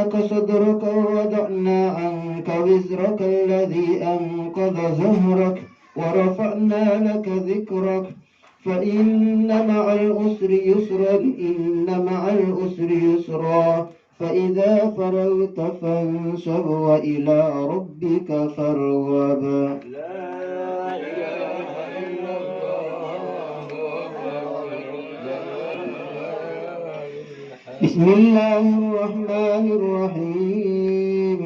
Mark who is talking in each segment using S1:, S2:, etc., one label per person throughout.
S1: لك صدرك ووضعنا عنك وزرك الذي أنقض ظهرك ورفعنا لك ذكرك فإن مع العسر يسرا إن مع العسر يسرا فإذا فرغت فانصب وإلى ربك فارغب. بسم الله الرحمن الرحيم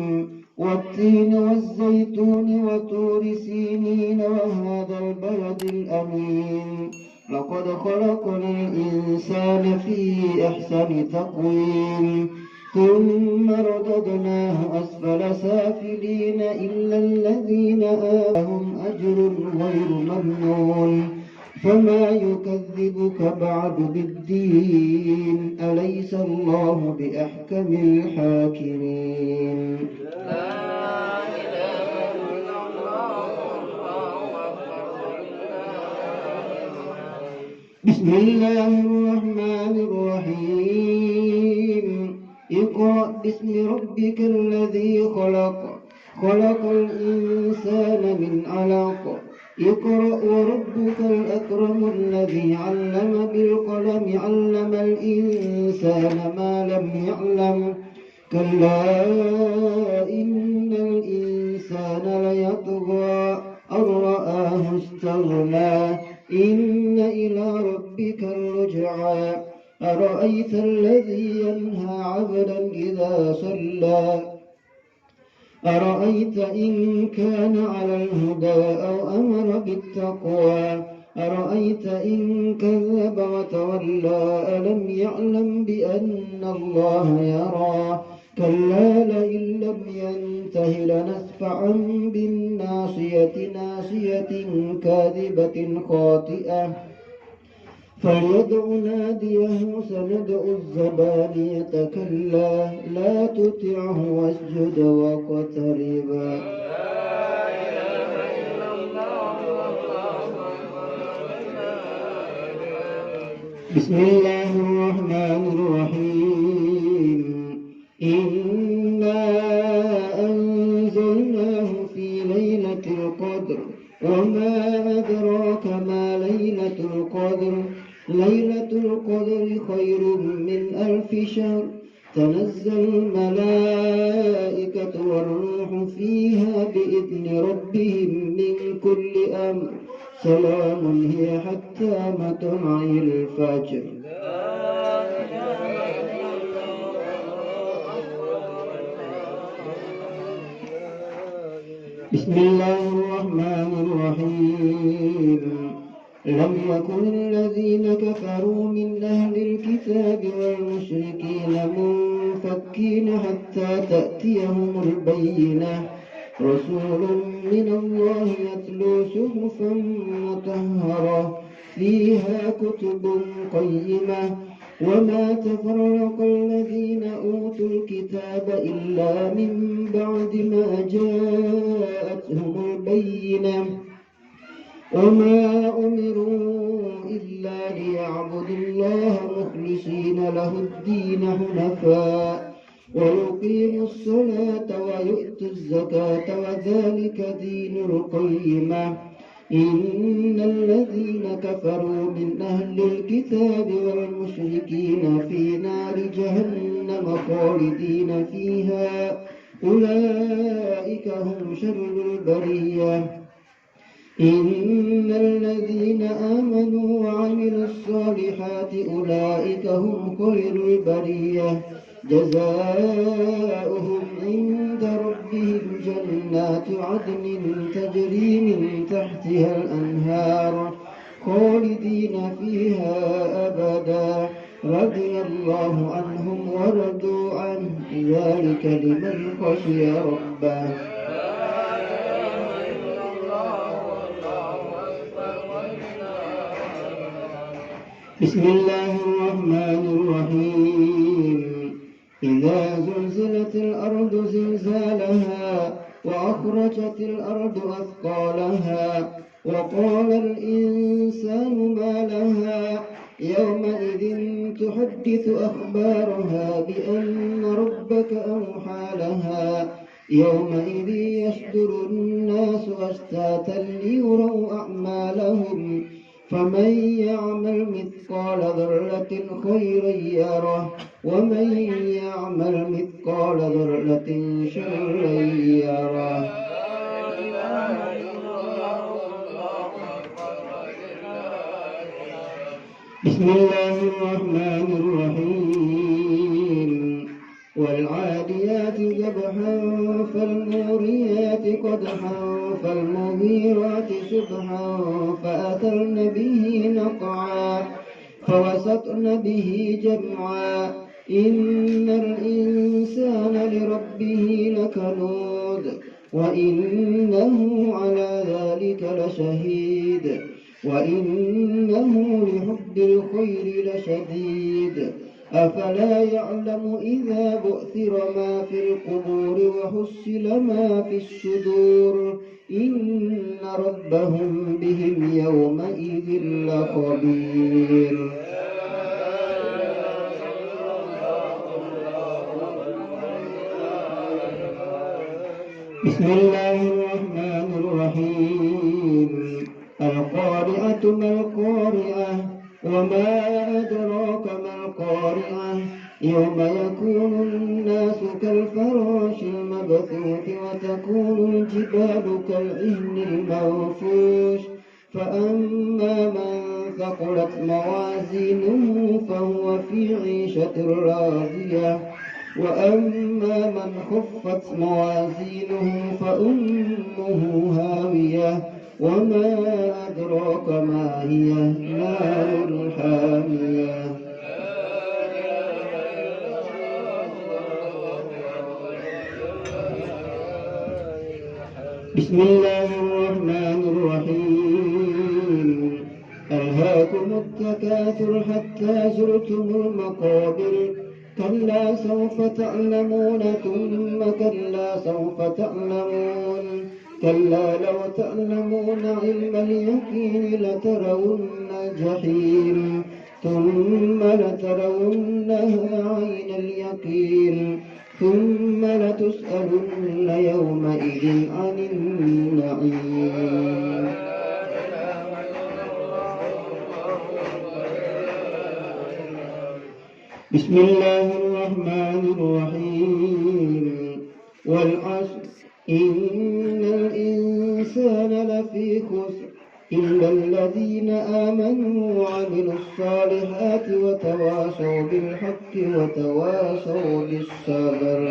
S1: والتين والزيتون وطور سينين وهذا البلد الأمين لقد خلقنا الإنسان في أحسن تقويم ثم رددناه أسفل سافلين إلا الذين آمنوا أجر غير ممنون فما يكذبك بعد بالدين أليس الله بأحكم الحاكمين. بسم الله الرحمن الرحيم اقرأ باسم ربك الذي خلق خلق الإنسان من علق اقرأ وربك الأكرم الذي علم بالقلم علم الإنسان ما لم يعلم كلا إن الإنسان ليطغى أن رآه استغنى إن إلى ربك الرجعى أرأيت الذي ينهى عبدا إذا صلى أرأيت إن كان على الهدى أو أمر بالتقوى أرأيت إن كذب وتولى ألم يعلم بأن الله يرى كلا لئن لم ينته لنسفعا بالناصية ناصية كاذبة خاطئة فليدع ناديه سندع الزبانية كلا لا تطعه واسجد واقتربا. بسم الله الرحمن الرحيم إنا أنزلناه في ليلة القدر وما أدراك ما ليلة القدر ليلة القدر خير من 1000 شهر تنزل الملائكة والروح فيها بإذن ربهم من كل أمر سلام هي حتى مطلع الفجر. بسم الله الرحمن الرحيم لم يكن الذين كفروا من أهل الكتاب والمشركين منفكين حتى تأتيهم البينة رسول من الله يتلو صحفا مطهرة فيها كتب قيمة وما تفرق الذين أوتوا الكتاب إلا من بعد ما جاءتهم البينة وما أمروا إلا ليعبدوا الله مخلصين له الدين حنفاء ويقيموا الصلاة ويؤتوا الزكاة وذلك دين القيمة إن الذين كفروا من أهل الكتاب والمشركين في نار جهنم خالدين فيها أولئك هم شر البرية إن الذين آمنوا وعملوا الصالحات أولئك هم خير البرية جزاؤهم عند ربهم جنات عدن تجري من تحتها الأنهار خالدين فيها أبدا رضي الله عنهم ورضوا عنه ذلك لمن خشي ربه. بسم الله الرحمن الرحيم إذا زلزلت الأرض زلزالها وأخرجت الأرض أثقالها وقال الإنسان ما لها يومئذ تحدث أخبارها بأن ربك أوحى لها يومئذ يصدر الناس أشتاتا ليروا أعمالهم فمن يعمل مثقال ذرة خيرا يره ومن يعمل مثقال ذرة شرا يره. بسم الله الرحمن الرحيم والعاديات ذبحا فالموريات قدحا فالمغيرات سبحا فأثرن به نقعا فوسطن به جمعا إن الإنسان لربه لكنود وإنه على ذلك لشهيد وإنه لحب الخير لشديد أفلا يعلم إذا بؤثر ما في القبور وحصل ما في الصدور إن ربهم بهم يومئذ لخبير. بسم الله الرحمن الرحيم القارعة ما القارعة وما أدراك ما القارعة يوم يكون الناس كالفراش المبثوث وتكون الجبال كالعهن المنفوش فأما من ثقلت موازينه فهو في عيشة راضية وأما من خفت موازينه فأمه هاوية وما أدراك ما هي نار حامية. بسم الله الرحمن الرحيم ألهاكم التكاثر حتى زرتم المقابر كلا سوف تعلمون ثم كلا سوف تعلمون كلا لو تعلمون علم اليقين لترون الجحيم ثم لترونها عين اليقين ثم لتسألن يومئذ عن النعيم. بسم الله الرحمن الرحيم والعصر إن الإنسان لفي خسر إلا الذين آمنوا وعملوا الصالحات وتواصوا بالحق وتواصوا بالصبر.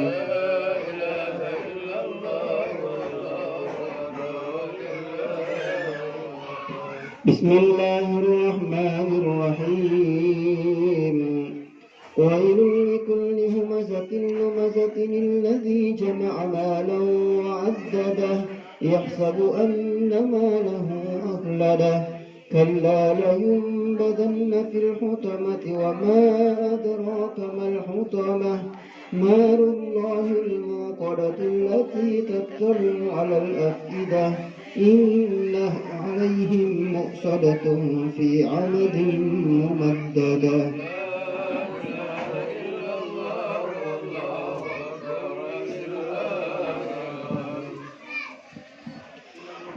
S1: بسم الله الرحمن الرحيم ويل لكل همزة لمزة الذي جمع مالا وعدده يحسب أن ماله أخلده كلا لينبذن في الحطمة وما أدراك ما الحطمة نار الله الموقدة التي تطلع على الأفئدة إنها عليهم مؤصدة في عمد ممددة.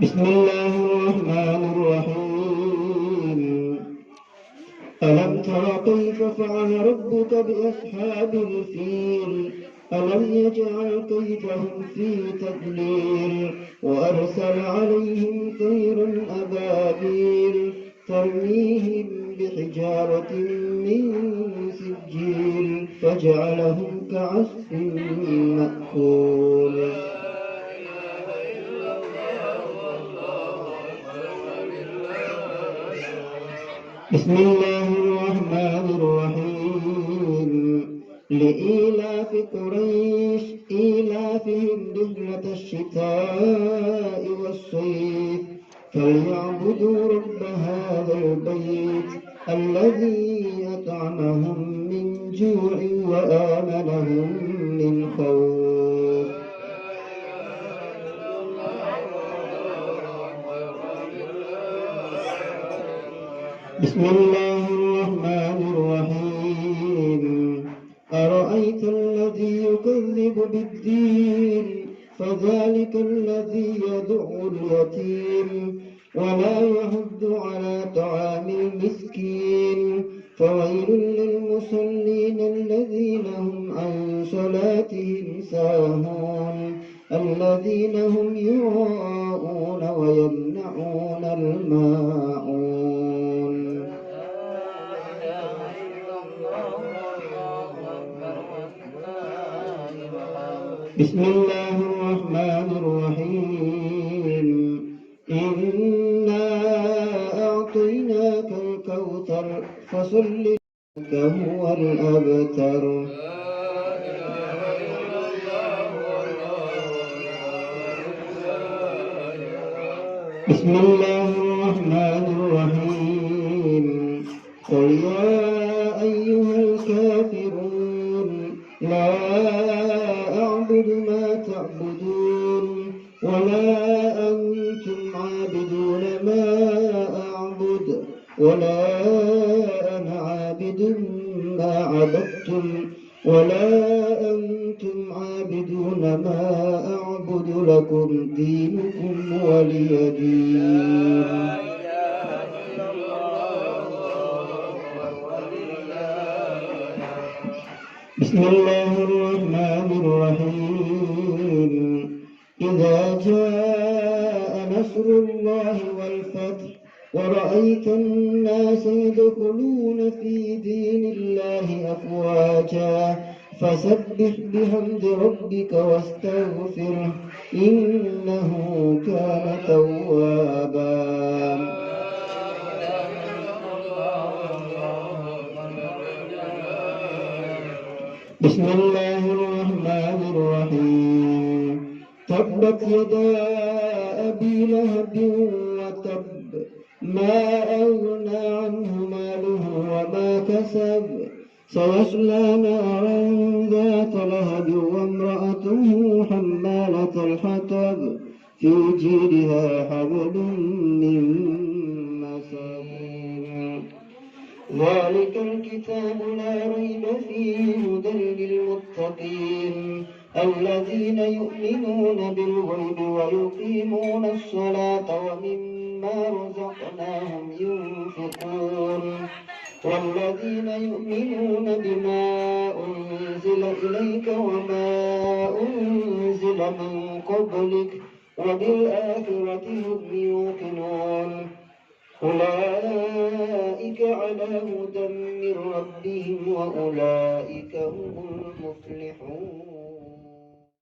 S1: بسم الله الرحمن الرحيم ألم تر كيف فعل ربك بأصحاب الفيل ألم يجعل كيدهم في تضليل وأرسل عليهم طيرا أبابيل ترميهم بحجارة من سجيل فجعلهم كعصف مأكول. بسم الله الرحمن الرحيم لإيلاف قريش إيلافهم رحلة الشتاء والصيف فليعبدوا رب هذا البيت الذي أطعمهم من جوع وآمنهم من خوف. بسم الله الرحمن يدع اليتيم ولا يحض على طعام المسكين فويل للمصلين الذين هم عن صلاتهم ساهون الذين هم يراءون ويمنعون الماعون. بسم الله الرحمن الرحيم إنا أعطيناك الكوثر فصل لك هو الأبتر. بسم الله الرحمن الرحيم قل يا أيها الكافرون لا أعبد ما تعبدون ولا أنتم عابدون ما أعبد ولا أنا عابد ما عبدتم ولا أنتم عابدون ما أعبد لكم دينكم ولي دين. بسم الله الرحمن الرحيم إذا جاء نصر الله والفتح ورأيت الناس يدخلون في دين الله أفواجا فسبح بحمد ربك واستغفره إنه كان توابا. بسم الله الرحمن الرحيم تبت يدا أبي لهب وتب ما أغنى عنه ماله وما كسب سيصلى نارا ذات لهب وامرأته حمالة الحطب في جيدها حبل من مسد. ذلك الكتاب لا ريب فيه هدى للمتقين الذين يؤمنون بالغيب ويقيمون الصلاة ومما رزقناهم ينفقون والذين يؤمنون بما أنزل إليك وما أنزل من قبلك وبالآخرة هم يوقنون أولئك على هدى من ربهم وأولئك هم المفلحون.